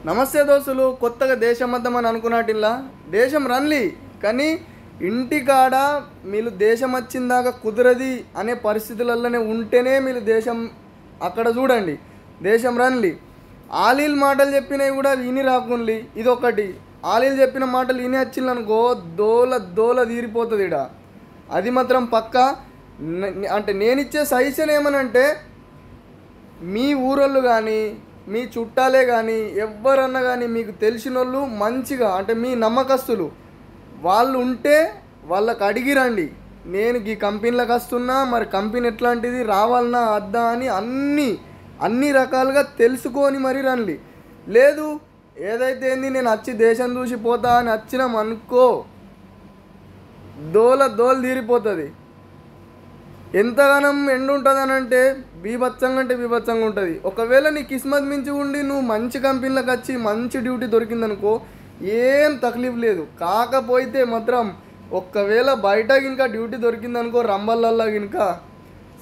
నమస్తే దోస్తులు, కొత్తగా దేశం వద్దాం అని అనుకున్నట్టిల్లా దేశం రన్లీ. కానీ ఇంటికాడ మీరు దేశం వచ్చిందాకా కుదరది అనే పరిస్థితులలోనే ఉంటేనే మీరు దేశం అక్కడ చూడండి. దేశం రన్లీ. ఆలీలు మాటలు చెప్పినవి కూడా విని రాకుండి. ఇదొకటి. ఆలీలు చెప్పిన మాటలు విని వచ్చిందనుకో దోల దోల తీరిపోతుంది ఇడ. అది మాత్రం పక్క. అంటే నేనిచ్చే సజెషన్ ఏమనంటే, మీ ఊరోళ్ళు కానీ మీ చుట్టాలే కానీ ఎవరన్నా కానీ మీకు తెలిసిన వాళ్ళు మంచిగా అంటే మీ నమ్మకస్తులు వాళ్ళు ఉంటే వాళ్ళకి అడిగిరండి. నేను ఈ కంపెనీలకు వస్తున్నా, మరి కంపెనీ ఎట్లాంటిది, రావాలన్నా వద్దా అని అన్ని రకాలుగా తెలుసుకొని మరి రండి. లేదు ఏదైతే ఏంది నేను వచ్చి దేశం చూసి పోతా అని వచ్చినాం అనుకో దోల తీరిపోతుంది. ఎంతగానం ఎండు ఉంటుంది అని అంటే బీభత్సంగా ఉంటుంది. ఒకవేళ నీ కిస్మత్ మించి ఉండి నువ్వు మంచి కంపెనీలకు వచ్చి మంచి డ్యూటీ దొరికిందనుకో ఏం తక్లీఫ్ లేదు. కాకపోతే మాత్రం ఒక్కవేళ బయట ఇంకా డ్యూటీ దొరికిందనుకో రంబల్లల్లా ఇంకా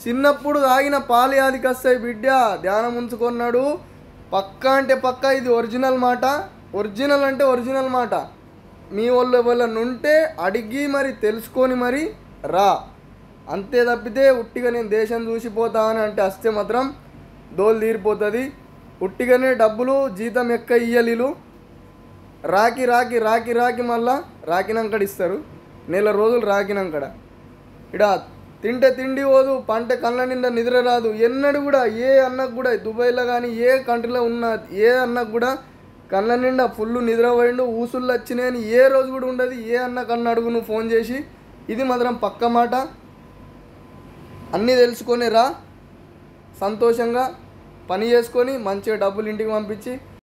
చిన్నప్పుడు తాగిన పాలు యాదికి వస్తాయి బిడ్డ, ధ్యానం ఉంచుకున్నాడు. పక్కా అంటే పక్కా ఇది ఒరిజినల్ మాట. ఒరిజినల్ అంటే ఒరిజినల్ మాట. మీ వాళ్ళు ఎవరైనా ఉంటే అడిగి మరి తెలుసుకొని మరి రా. అంతే తప్పితే ఉట్టిగా నేను దేశం చూసిపోతా అని అంటే వస్తే మాత్రం దోలు తీరిపోతుంది. ఉట్టిగానే డబ్బులు జీతం ఎక్క ఇయ్యలీలు రాకి మళ్ళా రాకినంకడ ఇస్తారు. నెల రోజులు రాకినంకడ ఇడ తింటే తిండి పోదు, పంట కళ్ళ నిండా నిద్ర రాదు. ఎన్నడూ కూడా ఏ అన్నకు కూడా దుబాయ్లో కానీ ఏ కంట్రీలో ఉన్న ఏ అన్నకు కూడా కళ్ళ నిండా ఫుల్ నిద్ర పోయిండు, ఊసుళ్ళు వచ్చినాయని ఏ రోజు కూడా ఉండదు. ఏ అన్నకన్నా అడుగు నువ్వు ఫోన్ చేసి. ఇది మాత్రం పక్క మాట. అన్నీ తెలుసుకొని రా, సంతోషంగా పని చేసుకొని మంచిగా డబ్బులు ఇంటికి పంపించి